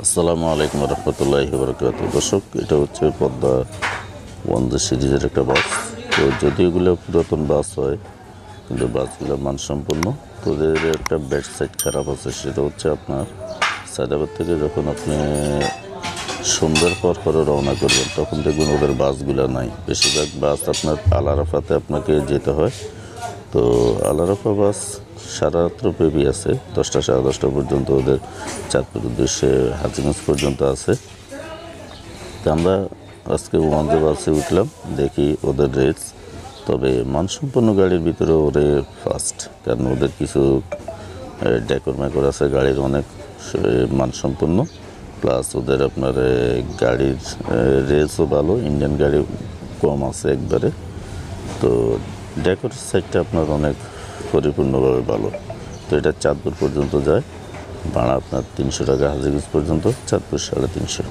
আসসালামু আলাইকুম রহমতুল্লাহি বরকাত। দর্শক, এটা হচ্ছে পদ্মা 1 সিরিজের একটা বাস। তো যদি এগুলো পুরাতন বাস হয়, কিন্তু বাসগুলো মানসম্পন্ন, তো ওদের একটা ব্যাড সাইড খারাপ আছে। সেটা হচ্ছে আপনার সায়দাবাদ থেকে যখন আপনি সন্ধ্যার পর পরে রওনা করবেন, তখন দেখবেন ওদের বাসগুলো নাই। বেশিরভাগ বাস আপনার আল আরাফাতে আপনাকে যেতে হয়। তো আল আরাফা বাস সারা রাত্রব্যাপী আছে, 10টা সাড়ে 10টা পর্যন্ত ওদের চাঁদপুর উদ্দেশ্যে হাজিগঞ্জ পর্যন্ত আছে। তো আমরা আজকে ওয়ানজে বাসে উঠলাম, দেখি ওদের রেটস। তবে মানসম্পন্ন গাড়ির ভিতরে ওরে ফার্স্ট, কারণ ওদের কিছু ডেকর ম্যাকর আছে, গাড়ির অনেক মানসম্পন্ন। প্লাস ওদের আপনার গাড়ির রেসও ভালো, ইন্ডিয়ান গাড়ি কম আছে একবারে। তো ডেকোর সাইডটা আপনার অনেক পরিপূর্ণভাবে ভালো। তো এটা চাঁদপুর পর্যন্ত যায়, ভাড়া আপনার 300 টাকা, হাজিগঞ্জ পর্যন্ত চাঁদপুর 350।